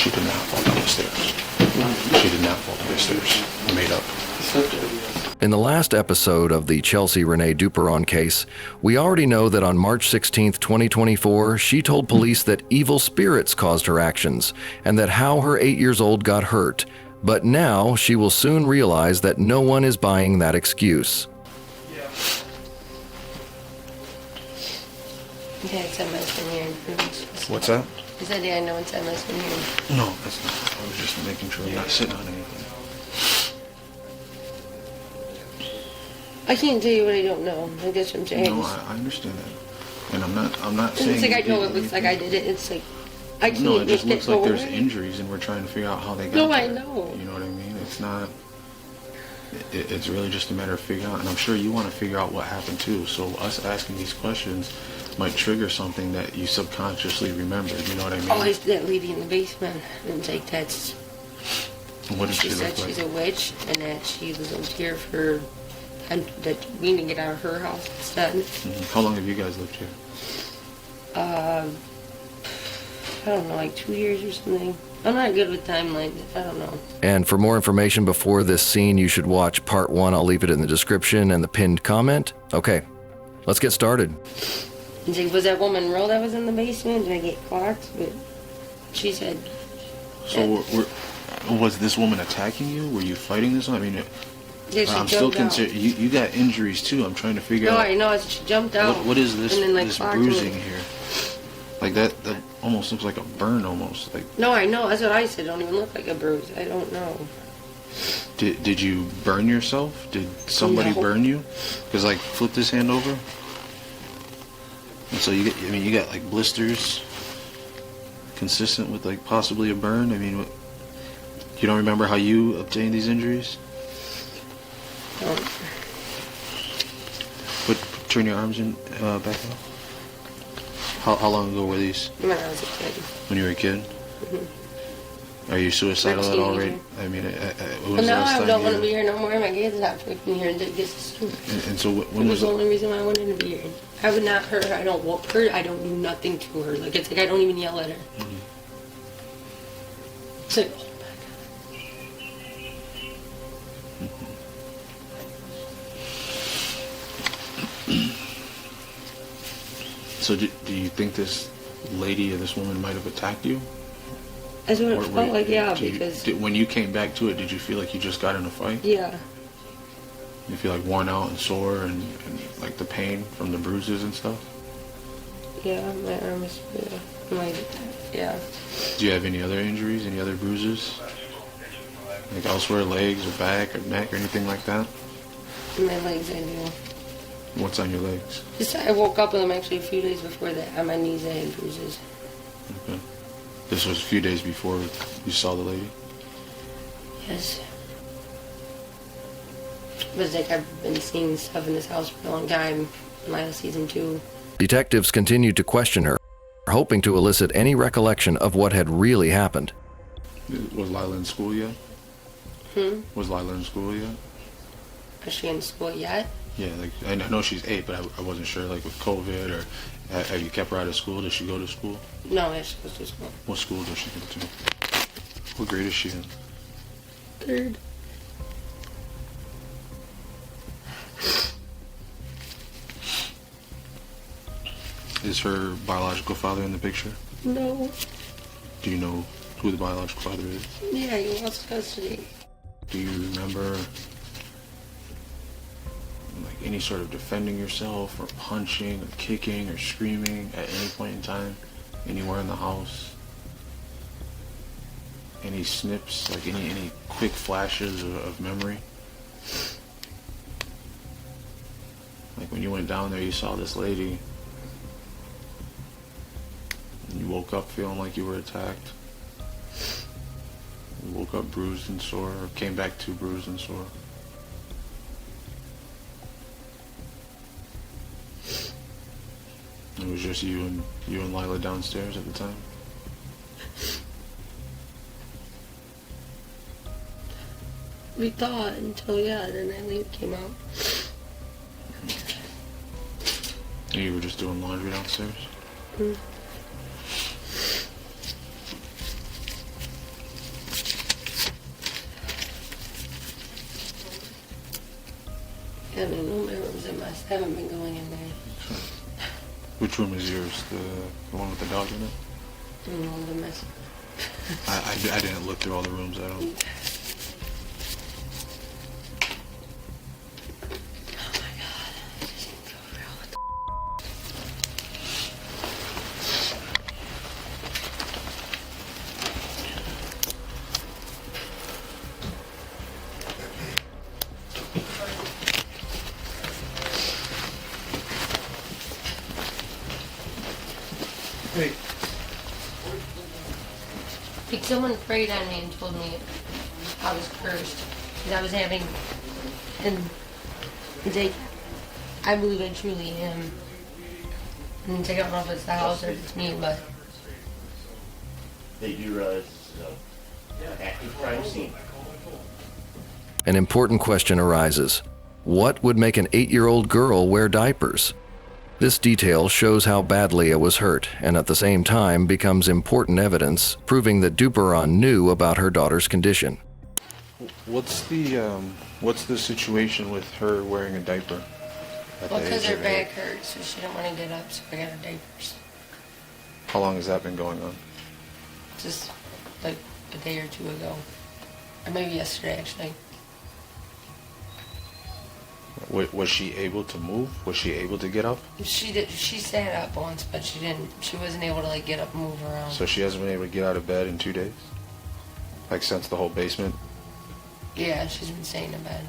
She did not fall down the stairs. She did not fall down the stairs. Made up. In the last episode of the Chelsea Renee Duperon case, we already know that on March 16, 2024, she told police that evil spirits caused her actions and that how her 8 years old got hurt. But now she will soon realize that no one is buying that excuse. Yeah, it's a mess in here. What's that? He said, yeah, I know it's a mess in here. No, that's not. I was just making sure you're not sitting on anything. I can't tell you what I don't know. I guess I'm saying. No, I understand that. And I'm not saying... It's like I know it looks like I did it. It's like, I can't No, it just looks like there's away. injuries and we're trying to figure out how they got No, there. I know. You know what I mean? It's not... It's really just a matter of figuring out, and I'm sure you want to figure out what happened too, so us asking these questions might trigger something that you subconsciously remembered, you know what I mean? Oh, it's that lady in the basement. And it's like, that's... What does She she said look like? she's a witch, and that she was over here for... And that we need to get out of her house instead. Mhm. How long have you guys lived here? I don't know, like 2 years or something. I'm not good with timelines. I don't know. And for more information before this scene, you should watch part 1. I'll leave it in the description and the pinned comment. Okay, let's get started. And she, was that woman real that was in the basement? Did I get clocked? But she said... So was this woman attacking you? Were you fighting this one? I mean, Yeah, she I'm still jumped out. consider you got injuries too. I'm trying to figure No, out I know. She jumped out. what is this and then, like, this clocked bruising me. here? Like that almost looks like a burn almost. Like No, I know. That's what I said. It don't even look like a bruise. I don't know. did you burn yourself? Did somebody No. burn you? Cuz like flip this hand over. And so you got like blisters consistent with like possibly a burn. I mean, you don't remember how you obtained these injuries? No. Turn your arms in back up. How long ago were these? When I was a kid. When you were a kid? Mm-hmm. Are you suicidal at all? Right? Teenager. I mean, when But was the now last I time don't you- want to be here no more. My kids stopped working here and did get stupid. And so It when was was the only reason why I wanted to be here. I would not hurt her. I don't whoop her. I don't do nothing to her. Like, it's like I don't even yell at her. It's like, oh my God. So do you think this lady or this woman might have attacked you? That's what it Or felt like, yeah, because... when you came back to it, did you feel like you just got in a fight? Yeah. You feel like worn out and sore and like the pain from the bruises and stuff? Yeah, my arms, yeah. Do you have any other injuries, any other bruises? Like elsewhere, legs or back or neck or anything like that? My legs, I do. What's on your legs? Just, I woke up with them actually a few days before that. On my knees, I had bruises. Okay. This was a few days before you saw the lady? Yes. But it's like I've been seeing stuff in this house for a long time. Laya season 2. Detectives continued to question her, hoping to elicit any recollection of what had really happened. Was Lila in school yet? Was Lila in school yet? Is she in school yet? Yeah, like I know she's 8, but I wasn't sure, like with COVID or have you kept her out of school? Does she go to school? No, yeah, she goes to school. What school does she go to? What grade is she in? 3rd. Is her biological father in the picture? No. Do you know who the biological father is? Yeah, he lost custody. Do you remember like any sort of defending yourself or punching or kicking or screaming at any point in time? Anywhere in the house? Any snips, like any quick flashes of memory? Like when you went down there, you saw this lady, and you woke up feeling like you were attacked. You woke up bruised and sore, or came back to bruised and sore. It was just you and Lila downstairs at the time? We thought until, yeah, then that lady came out. And you were just doing laundry downstairs? haven't, no rooms in my, I haven't been going in there. Which room is yours? The one with the dog in it? No, the mess. I didn't look through all the rooms. I don't. Oh my god. I just need to go real. What the Hey. Like someone prayed on me and told me I was cursed because I was having, and they, I believe I truly am. And I don't know if it's the house or if it's me, but They do realize active crime scene. An important question arises. What would make an 8-year-old girl wear diapers? This detail shows how bad Leah was hurt, and at the same time becomes important evidence proving that Duperon knew about her daughter's condition. What's the situation with her wearing a diaper? At well, the because age her of back 8? hurts, so she didn't want to get up, so I got her diapers. How long has that been going on? Just like a day or two ago, or maybe yesterday actually. Was she able to move? Was she able to get up? She did. She sat up once, but she didn't. She wasn't able to like get up and move around. So she hasn't been able to get out of bed in 2 days? Like since the whole basement? Yeah, she's been staying in bed.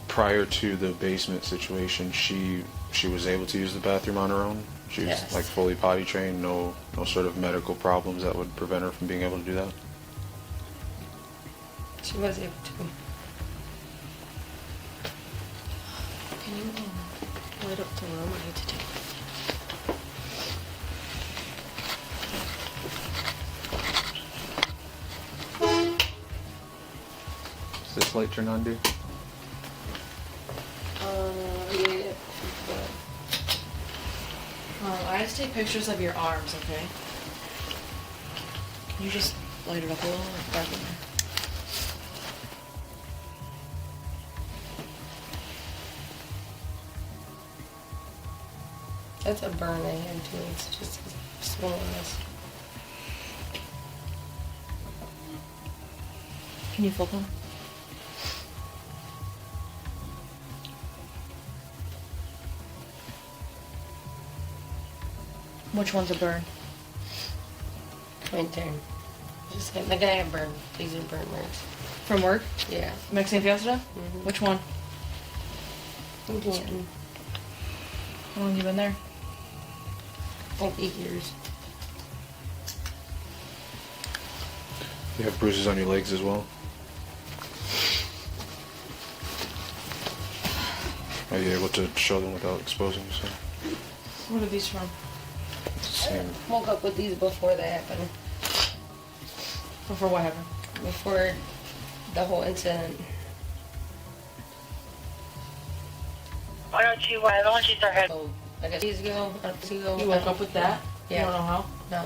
Prior to the basement situation, she was able to use the bathroom on her own? She was Yes. like fully potty trained, no sort of medical problems that would prevent her from being able to do that? She was able to. Can you light up the room? I need to take. Does this light turn on, dude? Yeah. I have to take pictures of your arms, okay? Can you just light it up a little? Like darken it? That's a burn I had too. It's just swollenness. Can you flip them? Which one's a burn? Right there. Just like I have burn. These are burn marks. From work? Yeah. Mexican Fiesta? Mhm. Which one? Again, How long you been there? like 8 years. You have bruises on your legs as well? Are you able to show them without exposing yourself? What are these from? It's the same. Woke up with these before that happened. Before what happened? Before the whole incident. Why don't you start heading? So, like a days ago, a few ago. You woke up with that? Yeah. You don't know how? No.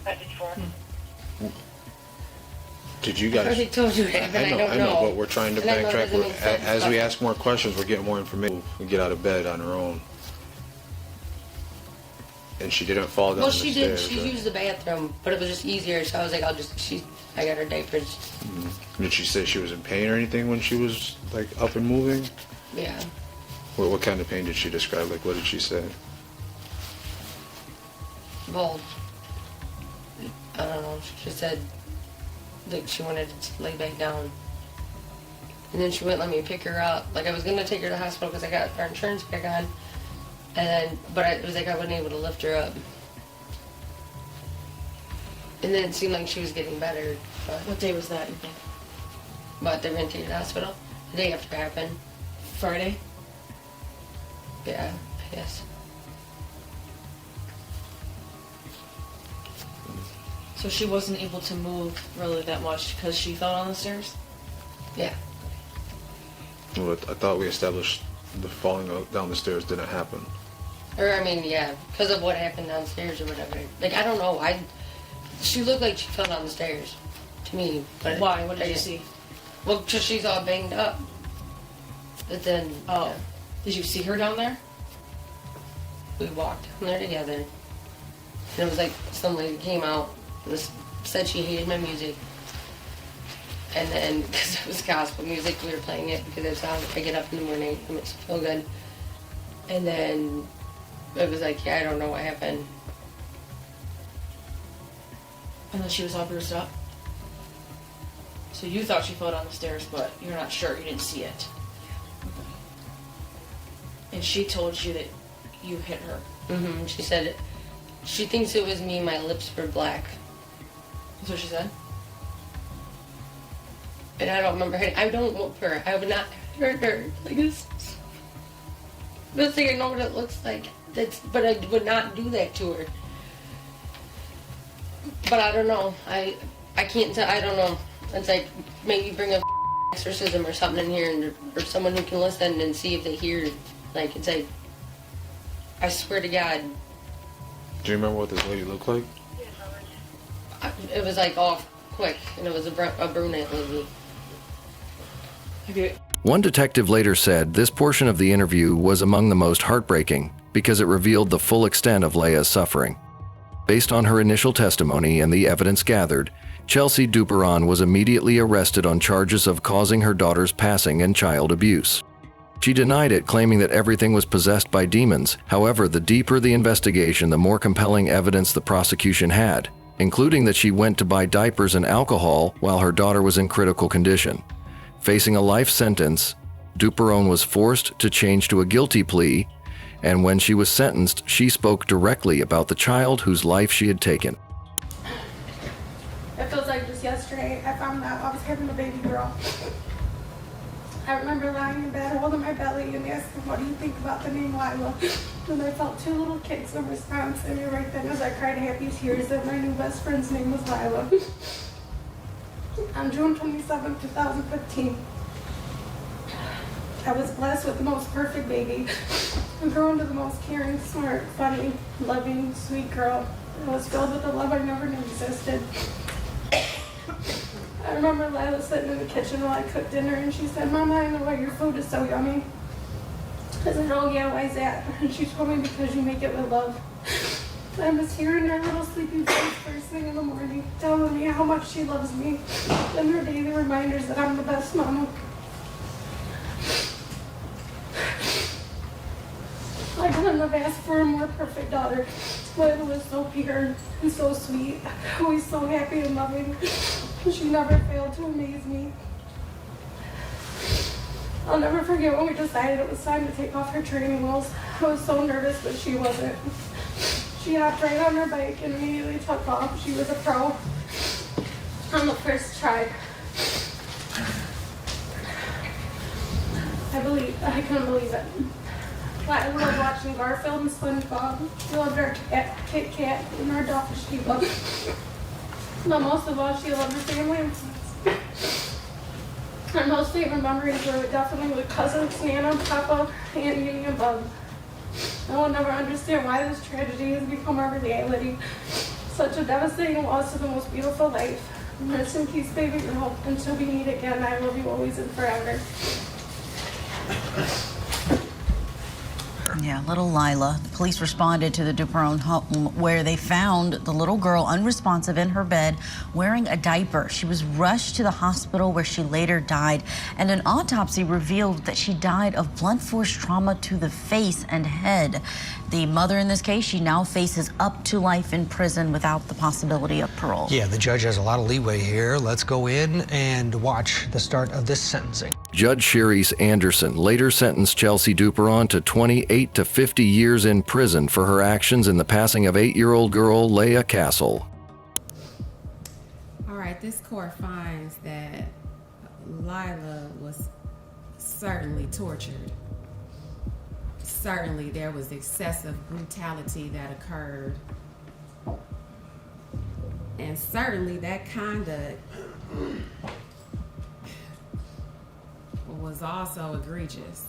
Message for Did you I guys... already told you what happened. I don't I know, but we're trying to And I know it backtrack. doesn't make sense, As we but- ask more questions, we're getting more information. We get out of bed on her own. And she didn't fall down Well, the she stairs. did. She right? used the bathroom, but it was just easier. So I was like, I got her diapers. Did she say she was in pain or anything when she was like up and moving? Yeah. What kind of pain did she describe? Like, what did she say? Well, I don't know. She just said like she wanted to lay back down, and then she wouldn't let me pick her up. Like I was gonna take her to the hospital because I got our insurance back on, but it was like I wasn't able to lift her up. And then it seemed like she was getting better, What day was that, you think? but they were gonna take her to the hospital the day after it happened. Friday? Yeah, I guess. So she wasn't able to move really that much because she fell down the stairs? Yeah. Well, I thought we established the falling down the stairs didn't happen. Or I mean, yeah, because of what happened downstairs or whatever. Like I don't know. She looked like she fell down the stairs. to me. But Why? What did I you just- see? Well, because she's all banged up. But then, Oh. Did you see her down there? we walked down there together. And it was like some lady came out, said she hated my music. And then, because it was gospel music, we were playing it because it's how I get up in the morning. It makes me feel good. And then it was like, yeah, I don't know what happened. And then she was all bruised up. So you thought she fell down the stairs, but you're not sure. You didn't see it. And she told you that you hit her. She said she thinks it was me. My lips were black. That's what she said? And I don't remember her. I don't whoop her. I would not hurt her. Like this. This thing, I know what it looks like. But I would not do that to her. But I don't know. I can't tell. I don't know. It's like maybe bring a exorcism or something in here, or someone who can listen and see if they hear. Like, it's like, I swear to God, Do you remember what this lady looked like? it was like off quick, and it was a brunette lady. Okay. One detective later said this portion of the interview was among the most heartbreaking because it revealed the full extent of Laya's suffering. Based on her initial testimony and the evidence gathered, Chelsea Duperon was immediately arrested on charges of causing her daughter's passing and child abuse. She denied it, claiming that everything was possessed by demons. However, the deeper the investigation, the more compelling evidence the prosecution had, including that she went to buy diapers and alcohol while her daughter was in critical condition. Facing a life sentence, Duperon was forced to change to a guilty plea, and when she was sentenced, she spoke directly about the child whose life she had taken. It feels like just yesterday I found out I was having a baby girl. I remember lying in bed holding my belly and asking, what do you think about the name Lila? And I felt two little kicks in response, and right then as I cried happy tears that my new best friend's name was Lila. On June 27, 2015, I was blessed with the most perfect baby. I grew into the most caring, smart, funny, loving, sweet girl. I was filled with a love I never knew existed. I remember Lila sitting in the kitchen while I cooked dinner, and she said, Mama, I know why your food is so yummy. I said, oh yeah, why is that? And she told me, because you make it with love. I was hearing her little sleepy voice first thing in the morning, telling me how much she loves me, and her daily reminders that I'm the best mama. I couldn't have asked for a more perfect daughter. Lila was so pure and so sweet, always so happy and loving. She never failed to amaze me. I'll never forget when we decided it was time to take off her training wheels. I was so nervous, but she wasn't. She hopped right on her bike and immediately took off. She was a pro on the first try. I couldn't believe it. I loved watching Garfield and SpongeBob. She loved our cat, Kit Kat, and our dog, Sheba. But most of all, she loved her family and friends. Her most favorite memories were definitely with cousins, Nana, Papa, Aunt Edie, and Bub. I will never understand why this tragedy has become our reality. Such a devastating loss of the most beautiful life. Rest in peace, baby girl. Until we meet again, I love you always and forever. Yeah, little Lila. The police responded to the Duperon home where they found the little girl unresponsive in her bed wearing a diaper. She was rushed to the hospital where she later died, and an autopsy revealed that she died of blunt force trauma to the face and head. The mother in this case, she now faces up to life in prison without the possibility of parole. Yeah, the judge has a lot of leeway here. Let's go in and watch the start of this sentencing. Judge Cherise Anderson later sentenced Chelsea Duperon to 28 to 50 years in prison for her actions in the passing of 8-year-old girl Laya Castle. All right, this court finds that Lila was certainly tortured. Certainly there was excessive brutality that occurred. And certainly that conduct was also egregious.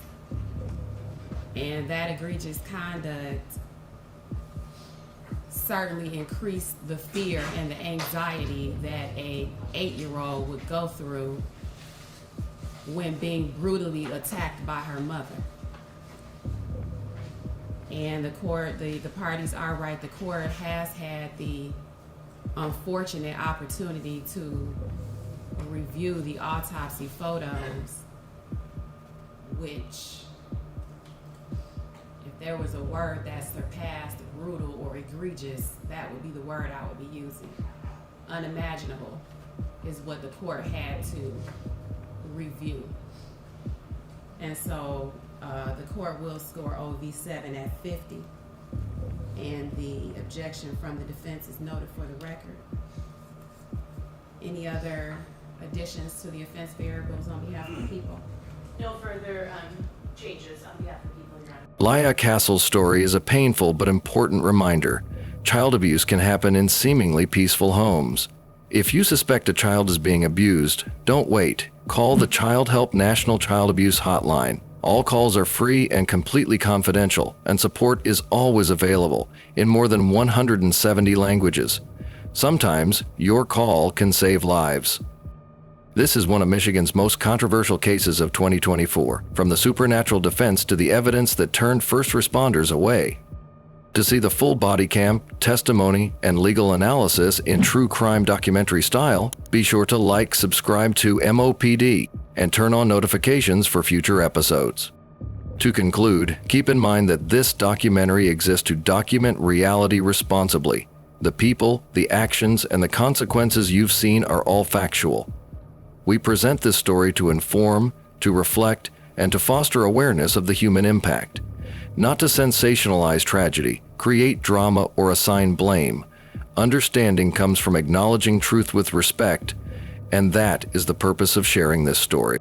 And that egregious conduct certainly increased the fear and the anxiety that a 8-year-old would go through when being brutally attacked by her mother. And the court, the parties are right. The court has had the unfortunate opportunity to review the autopsy photos, which, if there was a word that surpassed brutal or egregious, that would be the word I would be using. Unimaginable is what the court had to review. And so the court will score OV7 at 50, and the objection from the defense is noted for the record. Any other additions to the offense variables on behalf of the people? No further changes on behalf of the people, Your Honor. Laya Castle's story is a painful but important reminder. Child abuse can happen in seemingly peaceful homes. If you suspect a child is being abused, don't wait. Call the Child Help National Child Abuse Hotline. All calls are free and completely confidential, and support is always available in more than 170 languages. Sometimes your call can save lives. This is one of Michigan's most controversial cases of 2024, from the supernatural defense to the evidence that turned first responders away. To see the full body cam, testimony, and legal analysis in true crime documentary style, be sure to like, subscribe to MOPD, and turn on notifications for future episodes. To conclude, keep in mind that this documentary exists to document reality responsibly. The people, the actions, and the consequences you've seen are all factual. We present this story to inform, to reflect, and to foster awareness of the human impact. Not to sensationalize tragedy, create drama, or assign blame. Understanding comes from acknowledging truth with respect, and that is the purpose of sharing this story.